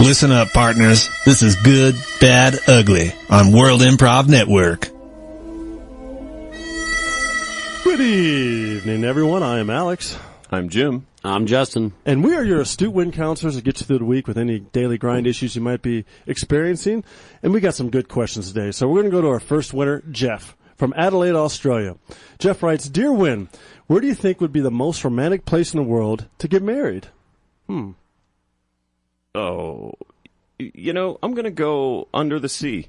Listen up, partners. This is Good, Bad, Ugly on World Improv Network. Good evening, everyone. I am Alex. I'm Jim. I'm Justin. And we are your astute wind counselors that get you through the week with any daily grind issues you might be experiencing. And we got some good questions today. So we're going to go to our first winner, Jeff, from Adelaide, Australia. Jeff writes, Dear Win, where do you think would be the most romantic place in the world to get married? Oh, you know, I'm going to go under the sea.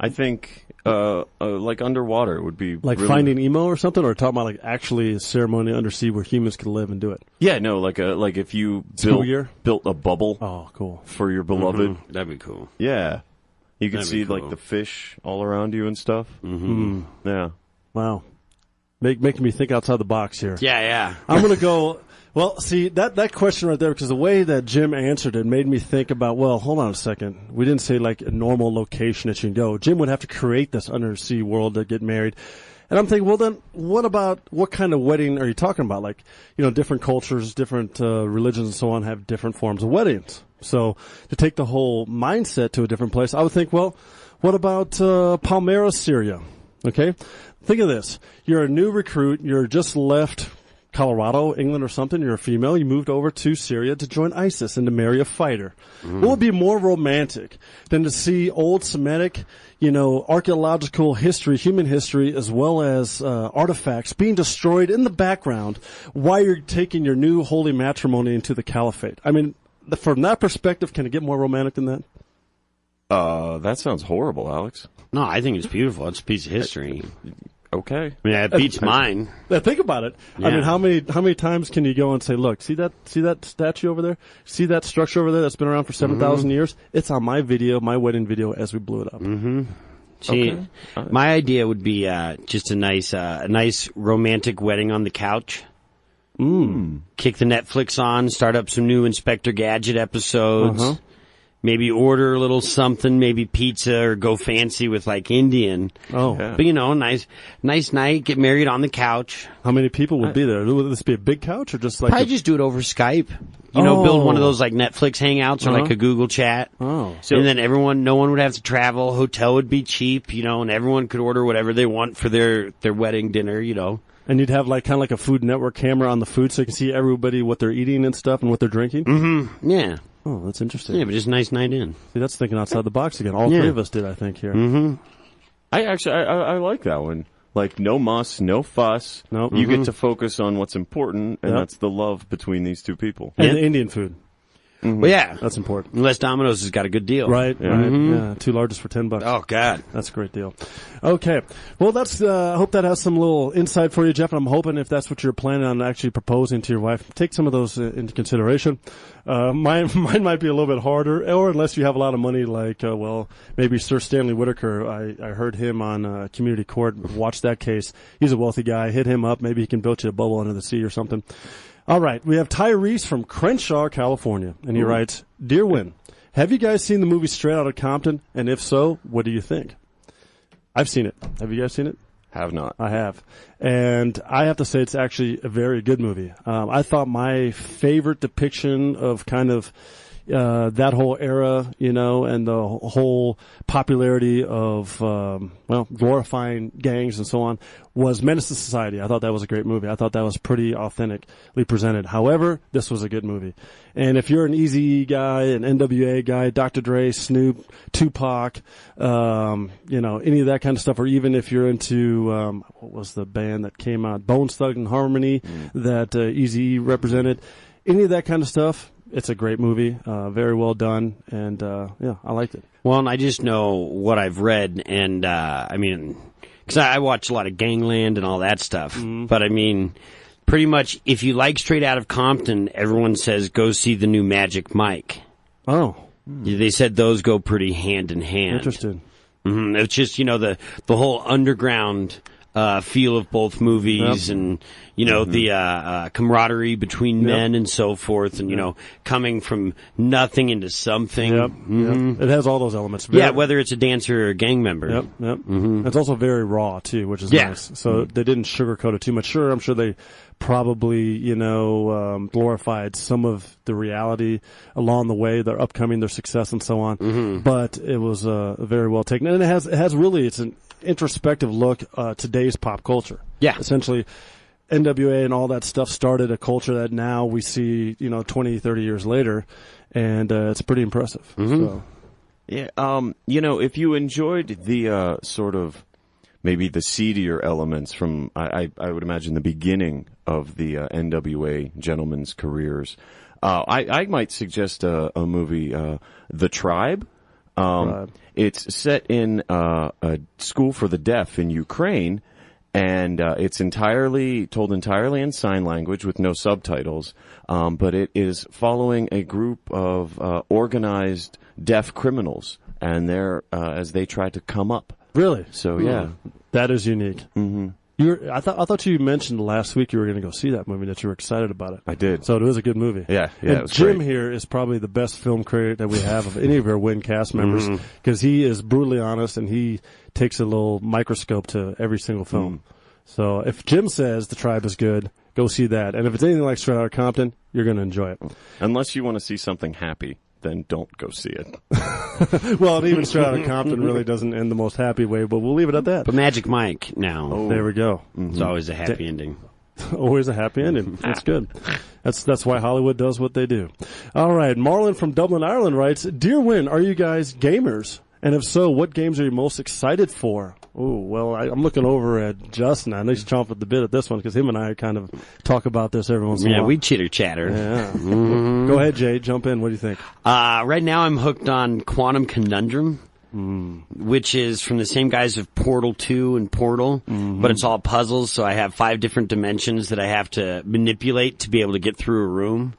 I think, like underwater would be Like really... Finding Emo or something, or talking about like actually a ceremony undersea where humans could live and do it? Yeah, no, like if you built a bubble Oh, cool. for your beloved. That'd be cool. Yeah. You could That'd see be cool. like the fish all around you and stuff. Yeah. Wow. Making me think outside the box here. Yeah. I'm going to go... Well, see, that question right there, because the way that Jim answered it made me think about, well, hold on a second. We didn't say like a normal location that you can go. Jim would have to create this undersea world to get married. And I'm thinking, well, then what kind of wedding are you talking about? Like, you know, different cultures, different religions and so on have different forms of weddings. So to take the whole mindset to a different place, I would think, well, what about Palmyra, Syria? Okay? Think of this. You're a new recruit. You're just left Colorado, England or something, you're a female, you moved over to Syria to join ISIS and to marry a fighter. What would be more romantic than to see old Semitic, you know, archaeological history, human history, as well as artifacts being destroyed in the background while you're taking your new holy matrimony into the caliphate? I mean, from that perspective, can it get more romantic than that? That sounds horrible, Alex. No, I think it's beautiful. It's a piece of history. Okay. I mean, it beats mine. Now, think about it. Yeah. I mean, how many times can you go and say, look, see that statue over there? See that structure over there that's been around for 7,000 years? It's on my wedding video as we blew it up. See, my idea would be just a nice romantic wedding on the couch. Kick the Netflix on, start up some new Inspector Gadget episodes. Maybe order a little something, maybe pizza, or go fancy with like Indian. Oh. Yeah. But you know, nice night, get married on the couch. How many people would be there? Would this be a big couch or just like Probably just do it over Skype. You know, build one of those like Netflix hangouts or like a Google chat. Oh. And then no one would have to travel. Hotel would be cheap, you know, and everyone could order whatever they want for their wedding dinner, you know. And you'd have like kind of like a Food Network camera on the food so you can see everybody what they're eating and stuff and what they're drinking? Yeah. Oh, that's interesting. Yeah, but just a nice night in. See, that's thinking outside the box again. All three of us did, I think, here. I like that one. Like, no muss, no fuss. Nope. You get to focus on what's important, and that's the love between these two people. And the Indian food. Well, yeah. That's important. Unless Domino's has got a good deal. Right, right. Yeah, two largest for $10. Oh, God. That's a great deal. Okay. Well, that's, I hope that has some little insight for you, Jeff, and I'm hoping if that's what you're planning on actually proposing to your wife, take some of those into consideration. Mine might be a little bit harder, or unless you have a lot of money, like, maybe Sir Stanley Whitaker. I heard him on, Community Court, watched that case. He's a wealthy guy. Hit him up. Maybe he can build you a bubble under the sea or something. All right, we have Tyrese from Crenshaw, California, and he writes, Dear Win, have you guys seen the movie Straight Outta Compton? And if so, what do you think? I've seen it. Have you guys seen it? Have not. I have. And I have to say it's actually a very good movie. I thought my favorite depiction of kind of that whole era, you know, and the whole popularity of, glorifying gangs and so on was Menace to Society. I thought that was a great movie. I thought that was pretty authentically presented. However, this was a good movie. And if you're an Eazy-E guy, an NWA guy, Dr. Dre, Snoop, Tupac, any of that kind of stuff, or even if you're into, what was the band that came out? Bones Thugs and Harmony that Eazy-E represented. Any of that kind of stuff. It's a great movie, very well done, and I liked it. Well, and I just know what I've read, and because I watch a lot of Gangland and all that stuff, but I mean, pretty much if you like Straight Out of Compton, everyone says go see the new Magic Mike. Oh. They said those go pretty hand in hand. Interesting. It's just, you know, the whole underground feel of both movies, and you know the camaraderie between men and so forth, and you know, coming from nothing into something. Yep. It has all those elements. Whether it's a dancer or a gang member. It's also very raw too, which is nice. So they didn't sugarcoat it too much. Sure, I'm sure they probably, glorified some of the reality along the way, their upcoming, their success and so on. Mm-hmm. But it was very well taken. And it's an introspective look today's pop culture. Yeah. Essentially, NWA and all that stuff started a culture that now we see, 20, 30 years later, and it's pretty impressive. Mm-hmm. So. Yeah, if you enjoyed the sort of maybe the seedier elements from, I would imagine, the beginning of the NWA gentlemen's careers, I might suggest a movie, The Tribe. It's set in a school for the deaf in Ukraine, and it's told entirely in sign language with no subtitles, but it is following a group of organized deaf criminals, and as they try to come up. Really? So yeah, that is unique. Mm-hmm. I thought you mentioned last week you were going to go see that movie, that you were excited about it. I did. So it was a good movie. Yeah. And it was Jim great. here is probably the best film critic that we have of any of our Win cast members, because he is brutally honest and he takes a little microscope to every single film. So if Jim says The Tribe is good, go see that. And if it's anything like Straight Outta Compton, you're going to enjoy it. Unless you want to see something happy, then don't go see it. Well, and even Straight Outta Compton really doesn't end the most happy way, but we'll leave it at that. But Magic Mike now. There we go. It's always a happy ending. Always a happy ending. That's good. That's why Hollywood does what they do. All right. Marlon from Dublin, Ireland writes, Dear Win, are you guys gamers? And if so, what games are you most excited for? Oh, well, I'm looking over at Justin. I know he's chomping at the bit at this one because him and I kind of talk about this every once in a while. Yeah, we chitter chatter. Yeah. Go ahead, Jay. Jump in. What do you think? Right now I'm hooked on Quantum Conundrum, which is from the same guys of Portal 2 and Portal, but it's all puzzles, so I have 5 different dimensions that I have to manipulate to be able to get through a room.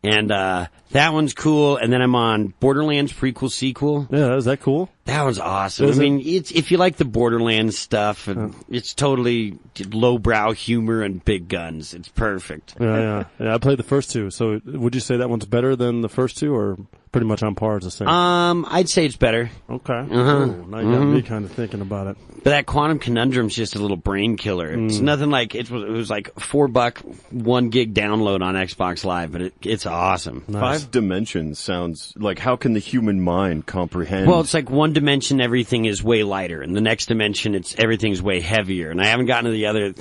And that one's cool. And then I'm on Borderlands prequel sequel. Yeah, is that cool? That was awesome. If you like the Borderlands stuff, it's totally lowbrow humor and big guns. It's perfect. Yeah. I played the first 2. So would you say that one's better than the first 2, or pretty much on par as the same? I'd say it's better. Okay. Now you got me kind of thinking about it. But that Quantum Conundrum's just a little brain killer. It's nothing like it was like $4, 1 gig download on Xbox Live, but it's awesome. Nice. 5 dimensions sounds like, how can the human mind comprehend? Well, it's like one dimension everything is way lighter, and the next dimension everything's way heavier. And I haven't gotten to the other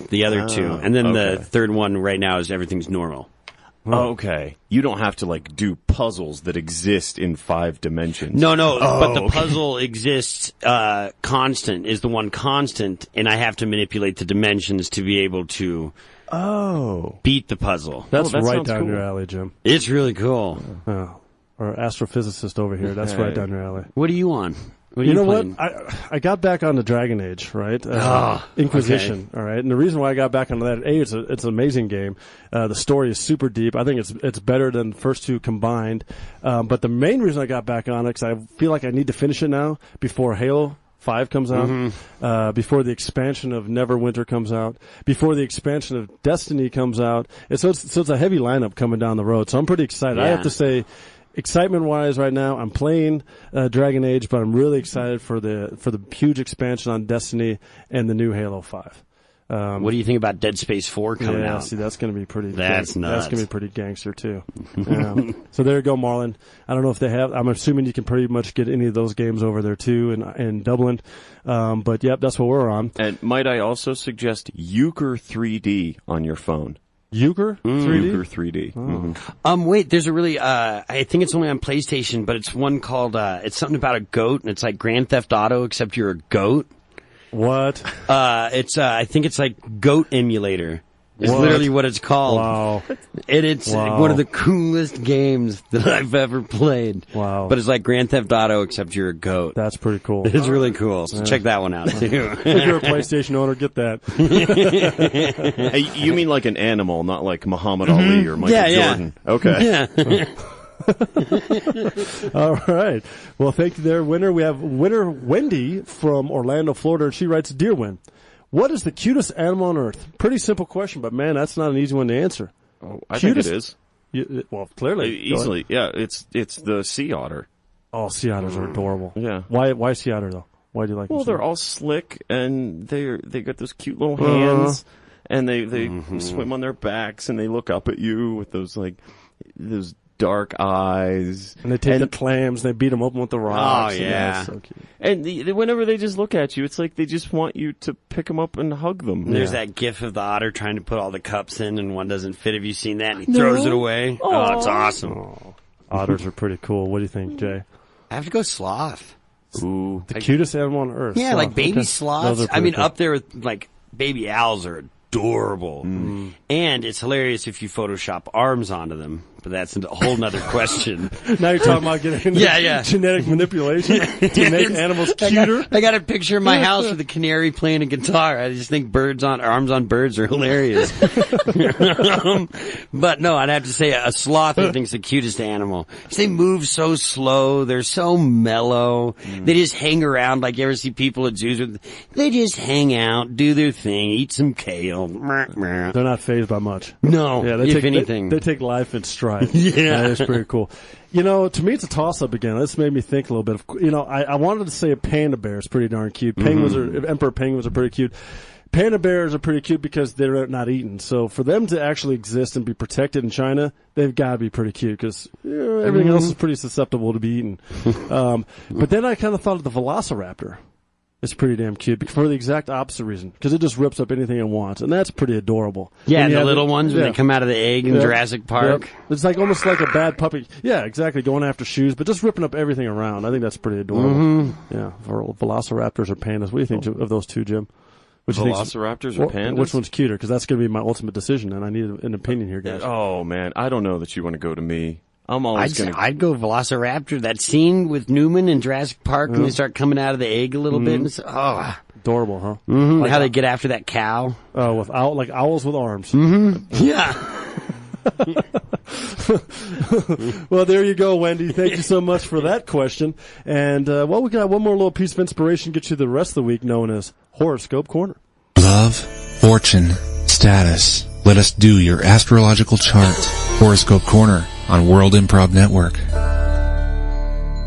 2. And then the third one right now is everything's normal. Oh, okay. You don't have to do puzzles that exist in 5 dimensions. No, but the puzzle exists, constant, is the one constant, and I have to manipulate the dimensions to be able to beat the puzzle. That's that right sounds down cool. your alley, Jim. It's really cool. Our astrophysicist over here, that's right down your alley. What are you on? What are You know playing? what? I got back on the Dragon Age, right? Inquisition, all right? And the reason why I got back onto that, it's an amazing game. The story is super deep. I think it's better than the first 2 combined. But the main reason I got back on it, because I feel like I need to finish it now before Halo 5 comes out, before the expansion of Neverwinter comes out, before the expansion of Destiny comes out. So it's a heavy lineup coming down the road. So I'm pretty excited. Yeah. I have to say, excitement-wise, right now, I'm playing Dragon Age, but I'm really excited for the huge expansion on Destiny and the new Halo 5. What do you think about Dead Space 4 coming out? See, that's going to be pretty. That's nuts. That's going to be pretty gangster too. So there you go, Marlon. I don't know if they have. I'm assuming you can pretty much get any of those games over there too in Dublin. But yep, that's what we're on. And might I also suggest Euchre 3D on your phone? Euchre 3D. Euchre 3D. Wait, there's a really, I think it's only on PlayStation, but it's one called, it's something about a goat, and it's like Grand Theft Auto, except you're a goat. What? I think it's like Goat Emulator. Is literally what it's called. Wow. It's one of the coolest games that I've ever played. Wow. But it's like Grand Theft Auto, except you're a goat. That's pretty cool. It's really cool. So check that one out too. If you're a PlayStation owner, get that. Hey, you mean like an animal, not like Muhammad Ali or Michael Jordan? Okay. Yeah. All right. Well, thank you there, winner. We have winner Wendy from Orlando, Florida, and she writes, Dear Win, what is the cutest animal on Earth? Pretty simple question, but man, that's not an easy one to answer. Oh, I think it is. Well, clearly. Easily. Yeah, it's the sea otter. Oh, sea otters are adorable. Yeah. Why sea otter, though? Why do you like them? Well, they're all slick, and they got those cute little hands, and they swim on their backs, and they look up at you with those dark eyes. And they take the clams, and they beat them open with the rocks. Oh, yeah. So cute. And whenever they just look at you, it's like they just want you to pick them up and hug them. There's that gif of the otter trying to put all the cups in, and one doesn't fit. Have you seen that? And he throws it away. Oh, it's awesome. Oh, otters are pretty cool. What do you think, Jay? I have to go sloth. Ooh. The cutest animal on earth. Yeah, sloth. like baby Okay. sloths. I mean, up there with, like, baby owls are adorable. And it's hilarious if you Photoshop arms onto them. But that's a whole nother question. Now you're talking about getting into genetic manipulation to make animals cuter. I got a picture of my house with a canary playing a guitar. I just think arms on birds are hilarious. But no, I'd have to say a sloth I think is the cutest animal. They move so slow. They're so mellow. They just hang around. Like you ever see people at zoos? They just hang out, do their thing, eat some kale. They're not fazed by much. No, Yeah, if anything. They take life in stride. Yeah. That is pretty cool. You know, to me, it's a toss-up again. This made me think a little bit. I wanted to say a panda bear is pretty darn cute. Emperor penguins are pretty cute. Panda bears are pretty cute because they're not eaten. So for them to actually exist and be protected in China, they've got to be pretty cute because everything else is pretty susceptible to be eaten. But then I kind of thought of the velociraptor. It's pretty damn cute for the exact opposite reason, because it just rips up anything it wants, and that's pretty adorable. Yeah, the little ones when they come out of the egg in Jurassic Park. Yep. It's like almost like a bad puppy. Yeah, exactly, going after shoes, but just ripping up everything around. I think that's pretty adorable. Yeah, velociraptors or pandas. What do you think of those two, Jim? Velociraptors or pandas? Which one's cuter? Because that's going to be my ultimate decision, and I need an opinion here, guys. Oh, man, I don't know that you want to go to me. I'd go Velociraptor. That scene with Newman in Jurassic Park when they start coming out of the egg a little bit. And adorable, huh? Like how they get after that cow. With like owls with arms. Yeah. Well, there you go, Wendy. Thank you so much for that question. And, we got one more little piece of inspiration to get you the rest of the week, known as Horoscope Corner. Love, fortune, status. Let us do your astrological chart. Horoscope Corner on World Improv Network.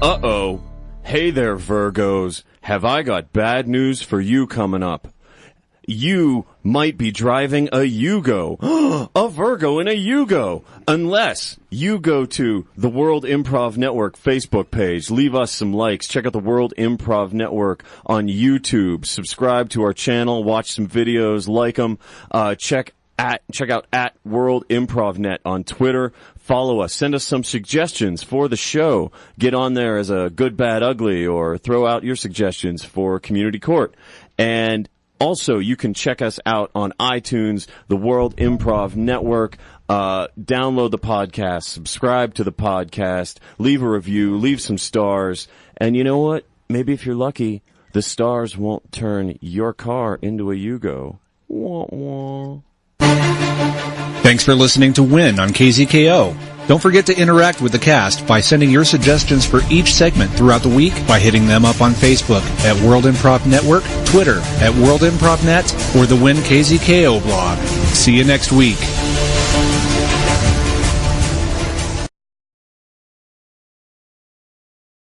Uh-oh. Hey there, Virgos. Have I got bad news for you coming up? You might be driving a Yugo. A Virgo in a Yugo. Unless you go to the World Improv Network Facebook page, leave us some likes, check out the World Improv Network on YouTube, subscribe to our channel, watch some videos, like them, check out at World Improv Net on Twitter. Follow us. Send us some suggestions for the show. Get on there as a good, bad, ugly, or throw out your suggestions for Community Court. And also, you can check us out on iTunes, the World Improv Network. Download the podcast, subscribe to the podcast, leave a review, leave some stars. And you know what? Maybe if you're lucky, the stars won't turn your car into a Yugo. Wah, wah. Thanks for listening to Win on KZKO. Don't forget to interact with the cast by sending your suggestions for each segment throughout the week by hitting them up on Facebook at World Improv Network, Twitter at World Improv Net, or the Win KZKO blog. See you next week.